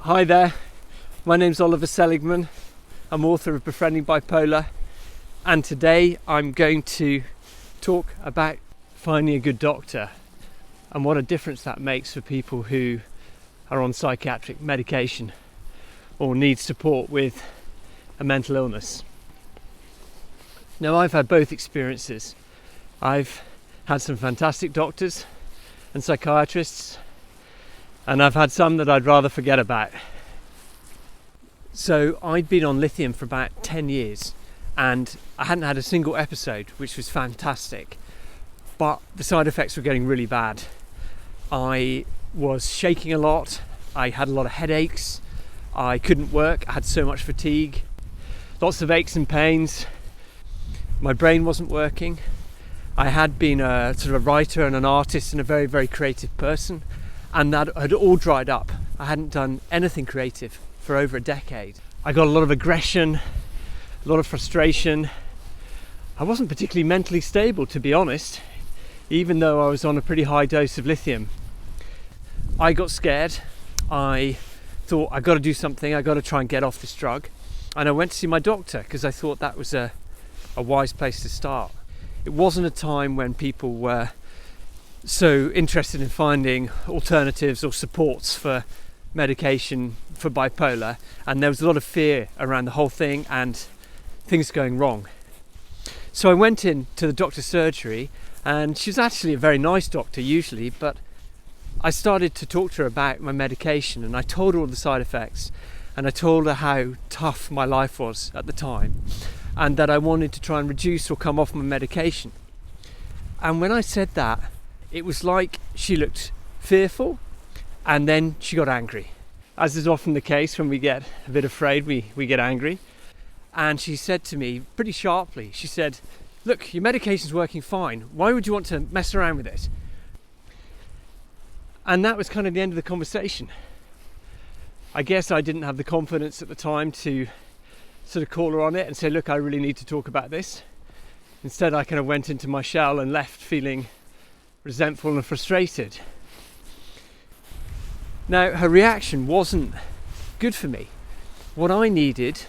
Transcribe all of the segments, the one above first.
Hi there, my name's Oliver Seligman. I'm author of Befriending Bipolar, and today I'm going to talk about finding a good doctor and what a difference that makes for people who are on psychiatric medication or need support with a mental illness. Now, I've had both experiences. I've had some fantastic doctors and psychiatrists, and I've had some that I'd rather forget about. So I'd been on Lithium for about 10 years and I hadn't had a single episode, which was fantastic, but the side effects were getting really bad. I was shaking a lot, I had a lot of headaches, I couldn't work, I had so much fatigue, lots of aches and pains, my brain wasn't working. I had been a sort of a writer and an artist and a very, very creative person, and that had all dried up. I hadn't done anything creative for over a decade. I got a lot of aggression, a lot of frustration. I wasn't particularly mentally stable, to be honest, even though I was on a pretty high dose of lithium. I got scared. I thought, I got to do something, I got to try and get off this drug. And I went to see my doctor because I thought that was a wise place to start. It wasn't a time when people were so interested in finding alternatives or supports for medication for bipolar, and there was a lot of fear around the whole thing and things going wrong. So I went in to the doctor's surgery, and she was actually a very nice doctor usually, but I started to talk to her about my medication, and I told her all the side effects, and I told her how tough my life was at the time and that I wanted to try and reduce or come off my medication. And when I said that, it was like she looked fearful and then she got angry. As is often the case when we get a bit afraid, we get angry. And she said to me pretty sharply, she said, "Look, your medication's working fine. Why would you want to mess around with it?" And that was kind of the end of the conversation. I guess I didn't have the confidence at the time to sort of call her on it and say, "Look, I really need to talk about this." Instead, I kind of went into my shell and left feeling resentful and frustrated. Now, her reaction wasn't good for me. What I needed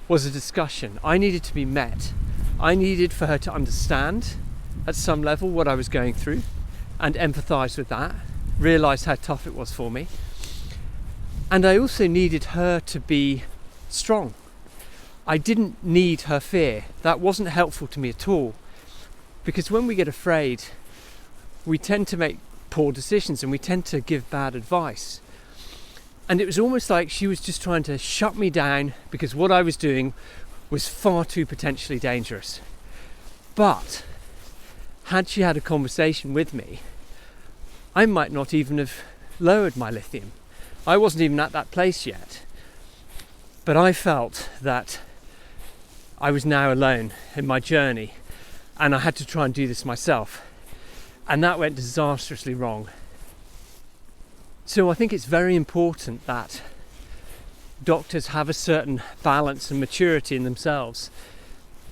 was a discussion. I needed to be met. I needed for her to understand at some level what I was going through and empathise with that, realise how tough it was for me. And I also needed her to be strong. I didn't need her fear. That wasn't helpful to me at all, because when we get afraid, we tend to make poor decisions and we tend to give bad advice. And it was almost like she was just trying to shut me down because what I was doing was far too potentially dangerous. But had she had a conversation with me, I might not even have lowered my lithium. I wasn't even at that place yet. But I felt that I was now alone in my journey and I had to try and do this myself. And that went disastrously wrong. So I think it's very important that doctors have a certain balance and maturity in themselves,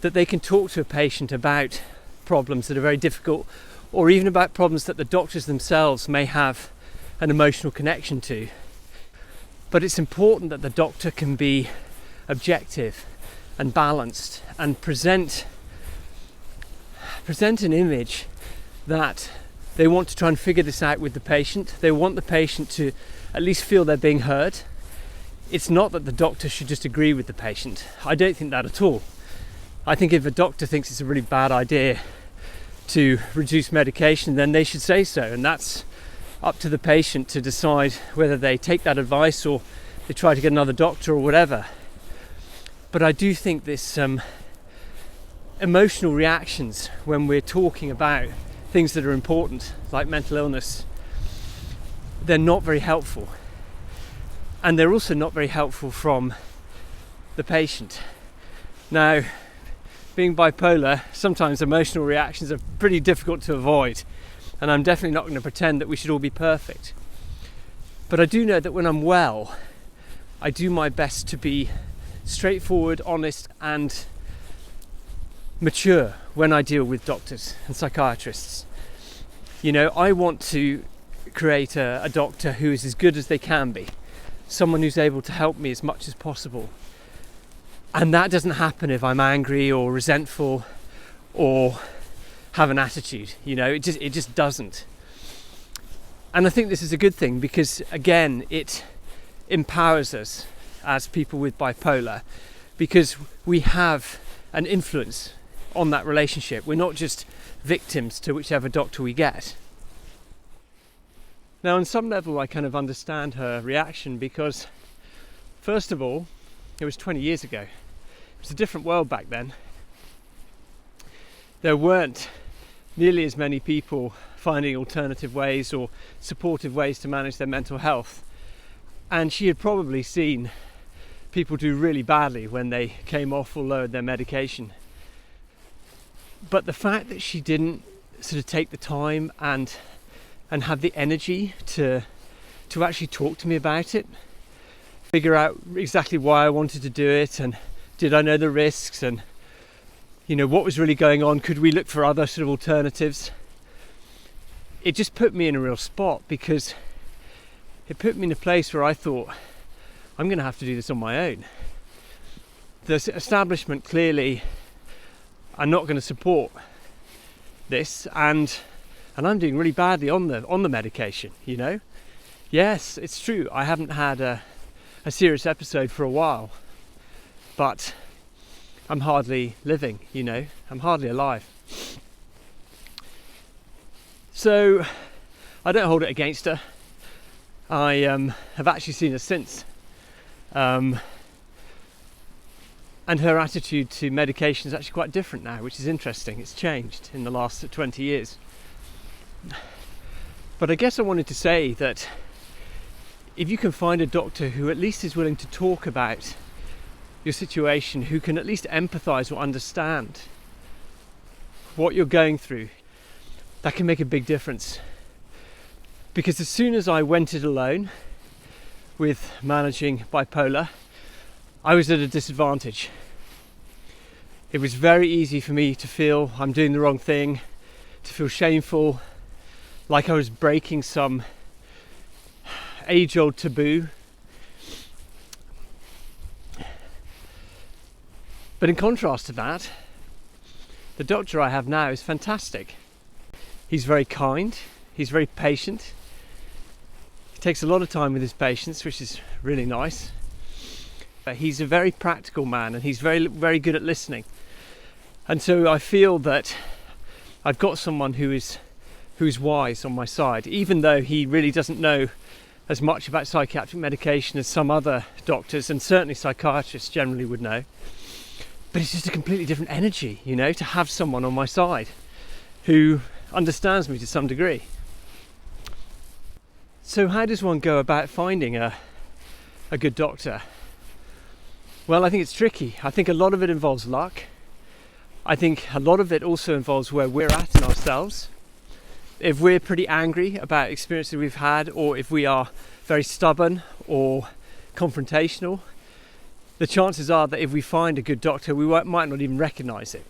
that they can talk to a patient about problems that are very difficult, or even about problems that the doctors themselves may have an emotional connection to. But it's important that the doctor can be objective and balanced and present an image that they want to try and figure this out with the patient. They want the patient to at least feel they're being heard. It's not that the doctor should just agree with the patient. I don't think that at all. I think if a doctor thinks it's a really bad idea to reduce medication, then they should say so, and that's up to the patient to decide whether they take that advice or they try to get another doctor or whatever. But I do think this emotional reactions when we're talking about things that are important, like mental illness, they're not very helpful. And they're also not very helpful from the patient. Now, being bipolar, sometimes emotional reactions are pretty difficult to avoid. And I'm definitely not going to pretend that we should all be perfect. But I do know that when I'm well, I do my best to be straightforward, honest, and mature when I deal with doctors and psychiatrists. You know, I want to create a doctor who is as good as they can be. someone who's able to help me as much as possible. And that doesn't happen if I'm angry or resentful or have an attitude, it just doesn't. And I think this is a good thing because, again, it empowers us as people with bipolar because we have an influence on that relationship. We're not just victims to whichever doctor we get. Now, on some level, I kind of understand her reaction because, first of all, it was 20 years ago. It was a different world back then. There weren't nearly as many people finding alternative ways or supportive ways to manage their mental health. And she had probably seen people do really badly when they came off or lowered their medication. But the fact that she didn't sort of take the time and have the energy to actually talk to me about it, figure out exactly why I wanted to do it, and did I know the risks, and what was really going on, could we look for other sort of alternatives, it just put me in a real spot because it put me in a place where I thought, I'm going to have to do this on my own. The establishment clearly are not going to support this, and I'm doing really badly on the medication. Yes, it's true, I haven't had a serious episode for a while, but I'm hardly living, I'm hardly alive. So I don't hold it against her. I have actually seen her since, and her attitude to medication is actually quite different now, which is interesting. It's changed in the last 20 years. But I guess I wanted to say that if you can find a doctor who at least is willing to talk about your situation, who can at least empathise or understand what you're going through, that can make a big difference. Because as soon as I went it alone with managing bipolar, I was at a disadvantage. It was very easy for me to feel I'm doing the wrong thing, to feel shameful, like I was breaking some age-old taboo. But in contrast to that, the doctor I have now is fantastic. He's very kind, he's very patient. He takes a lot of time with his patients, which is really nice. He's a very practical man, and he's very, very good at listening. And so I feel that I've got someone who is wise on my side, even though he really doesn't know as much about psychiatric medication as some other doctors, and certainly psychiatrists generally would know. But it's just a completely different energy, to have someone on my side who understands me to some degree. So how does one go about finding a good doctor? Well, I think it's tricky. I think a lot of it involves luck. I think a lot of it also involves where we're at in ourselves. If we're pretty angry about experiences we've had, or if we are very stubborn or confrontational, the chances are that if we find a good doctor, we might not even recognise it.